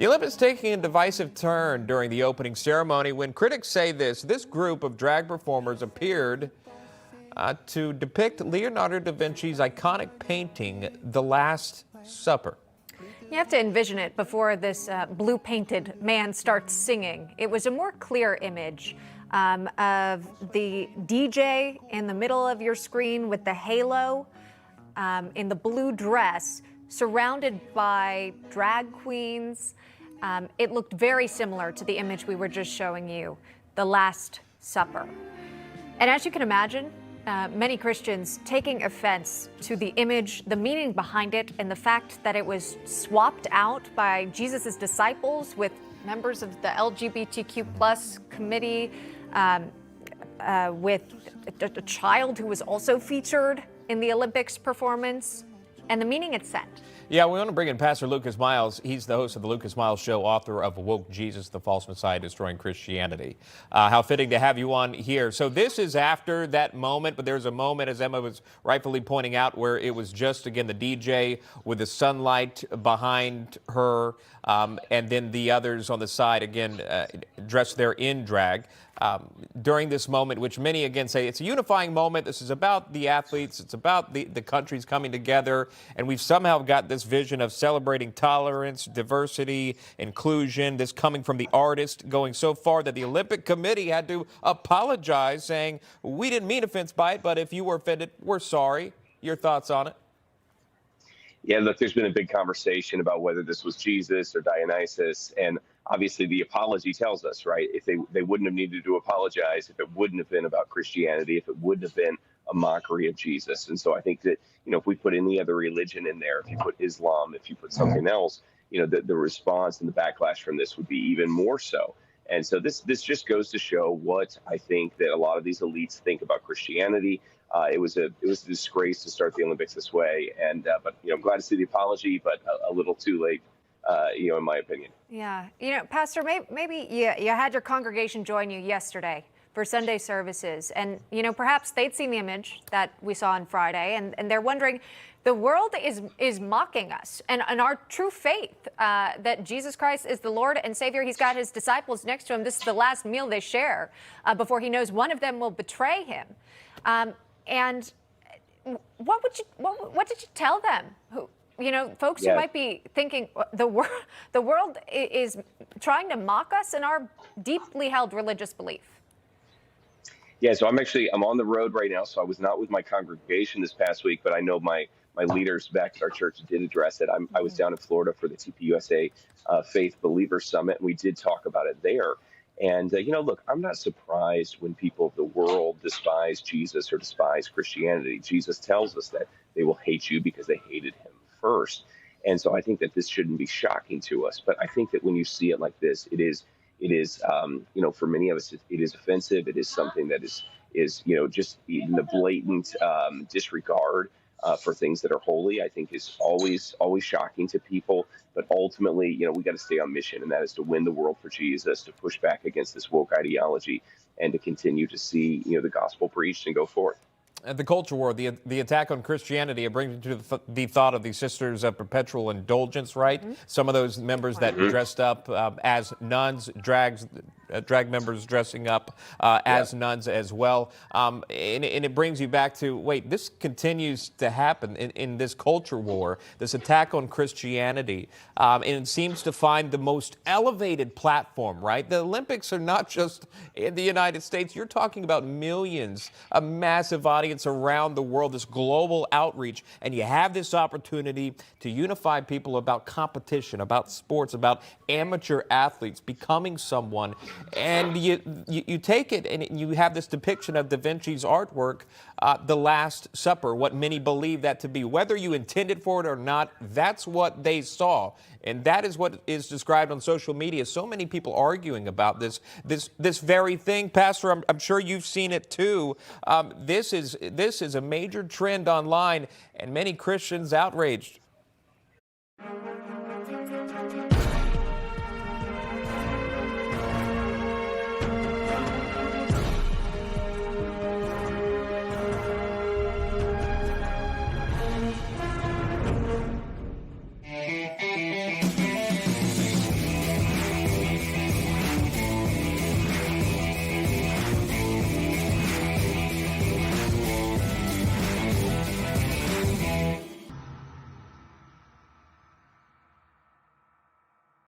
The Olympics taking a divisive turn during the opening ceremony when critics say this group of drag performers appeared to depict Leonardo da Vinci's iconic painting, The Last Supper. You have to envision it before this blue-painted man starts singing. It was a more clear image of the DJ in the middle of your screen with the halo in the blue dress, surrounded by drag queens. It looked very similar to the image we were just showing you, The Last Supper. And as you can imagine, many Christians taking offense to the image, the meaning behind it, and the fact that it was swapped out by Jesus' disciples with members of the LGBTQ plus committee, with a child who was also featured in the Olympics performance, and the meaning it sent. Yeah, we want to bring in Pastor Lucas Miles. He's the host of the Lucas Miles Show, author of Woke Jesus, the False Messiah Destroying Christianity. How fitting to have you on here. So this is after that moment, but there's a moment, as Emma was rightfully pointing out, where it was just, again, the DJ with the sunlight behind her, and then the others on the side, again, dressed there in drag. During this moment, which many again say it's a unifying moment. This is about the athletes. It's about the countries coming together. And we've somehow got this vision of celebrating tolerance, diversity, inclusion, this coming from the artist, going so far that the Olympic Committee had to apologize, saying, we didn't mean offense by it, but if you were offended, we're sorry. Your thoughts on it? Yeah, look, there's been a big conversation about whether this was Jesus or Dionysus, and obviously the apology tells us, right, if they wouldn't have needed to apologize if it wouldn't have been about Christianity, if it wouldn't have been a mockery of Jesus. And so I think that, if we put any other religion in there, if you put Islam, if you put something else, the response and the backlash from this would be even more so. And so this just goes to show what I think that a lot of these elites think about Christianity. It was a disgrace to start the Olympics this way, and but I'm glad to see the apology, but a little too late, in my opinion. Yeah, Pastor, maybe you had your congregation join you yesterday for Sunday services, and perhaps they'd seen the image that we saw on Friday, and they're wondering, the world is mocking us and our true faith that Jesus Christ is the Lord and Savior. He's got his disciples next to him. This is the last meal they share before he knows one of them will betray him. And what did you tell them? Folks who might be thinking the world is trying to mock us in our deeply held religious belief. Yeah, so I'm on the road right now, so I was not with my congregation this past week, but I know my leaders back at our church did address it. I was down in Florida for the TPUSA Faith Believer Summit, and we did talk about it there. And, look, I'm not surprised when people of the world despise Jesus or despise Christianity. Jesus tells us that they will hate you because they hated him first. And so I think that this shouldn't be shocking to us. But I think that when you see it like this, it is, for many of us, it is offensive. It is something that is just even the blatant disregard for things that are holy, I think is always shocking to people. But ultimately, we got to stay on mission, and that is to win the world for Jesus, to push back against this woke ideology, and to continue to see, the gospel preached and go forth. The culture war, the attack on Christianity, it brings me to the thought of the Sisters of Perpetual Indulgence, right? Mm-hmm. Some of those members that dressed up as nuns, drag members dressing up as nuns as well. And it brings you back to, wait, this continues to happen in this culture war, this attack on Christianity. And it seems to find the most elevated platform, right? The Olympics are not just in the United States. You're talking about millions, a massive audience around the world, this global outreach. And you have this opportunity to unify people about competition, about sports, about amateur athletes becoming someone. And you take it and you have this depiction of Da Vinci's artwork, The Last Supper, what many believe that to be. Whether you intended for it or not, that's what they saw. And that is what is described on social media. So many people arguing about this very thing. Pastor, I'm sure you've seen it too. This is a major trend online, and many Christians outraged.